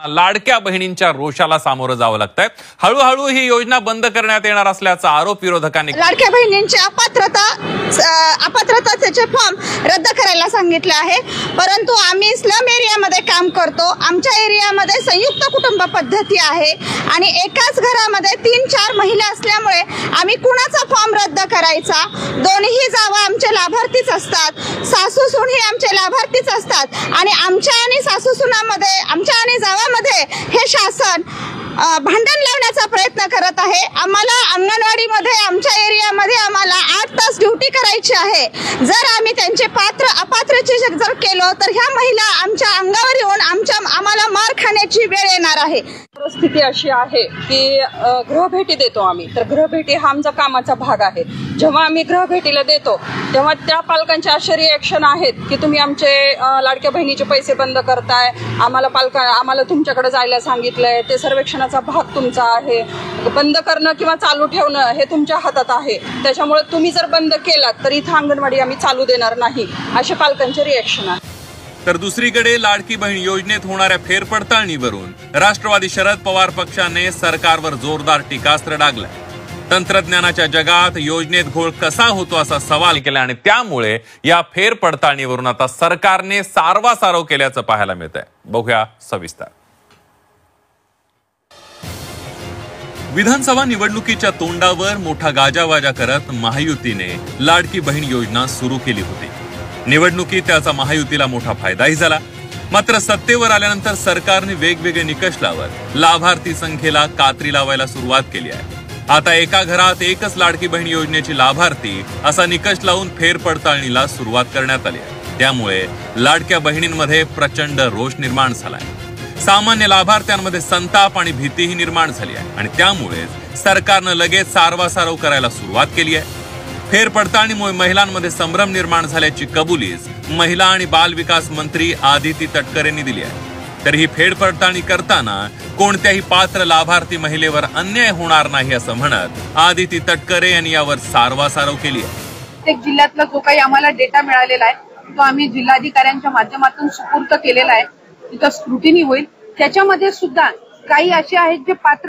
लाडक्या बहिणींच्या रोषाला सामोरं जावं लागतंय। हळूहळू ही योजना बंद करण्यात येणार असल्याचा आरोप विरोधकांनी लाडक्या बहिणींची अपात्रताचे फॉर्म रद्द करायला सांगितले आहे। परंतु आम्ही स्लम एरियामध्ये काम करतो। आमच्या एरियामध्ये संयुक्त कुटुंब पद्धती आहे आणि एकाच घरामध्ये 3-4 महिला असल्यामुळे आम्ही कुणाचा फॉर्म रद्द करायचा। दोन्ही जावा आमचे लाभार्थीच असतात, सासू सून ही आमचे लाभार्थीच असतात आणि आमच्या आणि सासू सुनामध्ये आमच्या आणि जावामध्ये हे शासन भांडण लावण्याचा प्रयत्न करत आहे। आम्हाला अंगणवाडीमध्ये आमच्या एरियामध्ये आम्हाला 8 तास ड्युटी करायची आहे। जर आम्ही त्यांचे अपात्रचे जर केलो तर ह्या महिला आमच्या अंगावर येऊन आम्हाला मार खाण्याची वेळ येणार आहे। परिस्थिती अशी आहे की गृहभेटी देतो आम्ही, तर गृहभेटी हा आमचा कामाचा भाग आहे। जेव्हा आम्ही गृहभेटीला देतो तेव्हा त्या पालकांचे असे रिएक्शन आहेत की तुम्ही आमचे लाडक्या बहिणीचे पैसे बंद करताय, आम्हाला तुमच्याकडे जायला सांगितलंय, ते सर्वेक्षणाचा भाग तुमचा आहे, बंद करणं किंवा चालू ठेवणं हे तुमच्या हातात आहे, त्याच्यामुळे तुम्ही जर बंद केलात तर इथं अंगणवाडी आम्ही चालू देणार नाही, असे पालकांचे रिएक्शन आहे। तर दुसरीकडे लाडकी बहीण योजनेत होणाऱ्या फेरपडताळणीवरून राष्ट्रवादी शरद पवार पक्षाने सरकारवर जोरदार टीकास्त्र डागलाय। तंत्रज्ञानाच्या जगात योजनेत घोळ कसा होतो असा सवाल केला आणि त्यामुळे या फेरपडताळणीवरून आता सरकारने सारवासारव केल्याचं पाहायला मिळतंय। बघूया सविस्तर। विधानसभा निवडणुकीच्या तोंडावर मोठा गाजावाजा करत महायुतीने लाडकी बहीण योजना सुरू केली होती। निवडणुकीत त्याचा महायुतीला मोठा फायदाही झाला। मात्र सत्तेवर आल्यानंतर सरकारने वेगवेगळे निकष लावत लाभार्थी संख्येला कात्री लावायला सुरुवात केली आहे। आता एका घरात एकच लाडकी बहीण योजनेची लाभार्थी असा निकष लावून फेरपडताळणीला सुरुवात करण्यात आली आहे। त्यामुळे लाडक्या बहिणींमध्ये प्रचंड रोष निर्माण झालाय। सामान्य लाभार्थ्यांमध्ये संताप आणि भीतीही निर्माण झाली आहे आणि त्यामुळे सरकारनं लगेच सारवासारव करायला सुरुवात केली आहे। फेरपडताळणीमुळे महिलांमध्ये संभ्रम निर्माण झाल्याची कबुलीच महिला आणि बाल विकास मंत्री आदिती तटकरे यांनी दिली आहे। तर ही फेरपडताळणी करताना कोणत्याही पात्र लाभार्थी महिलेवर अन्याय होणार नाही असं म्हणत आदिती तटकरे यांनी यावर सारवासारव केली आहे। प्रत्येक जिल्ह्यातला जो काही आम्हाला डेटा मिळालेला आहे तो आम्ही जिल्हाधिकाऱ्यांच्या माध्यमातून सुपूर्द केलेला आहे। तिथं स्क्रुटिनी होईल, त्याच्यामध्ये सुद्धा काही असे आहेत जे पात्र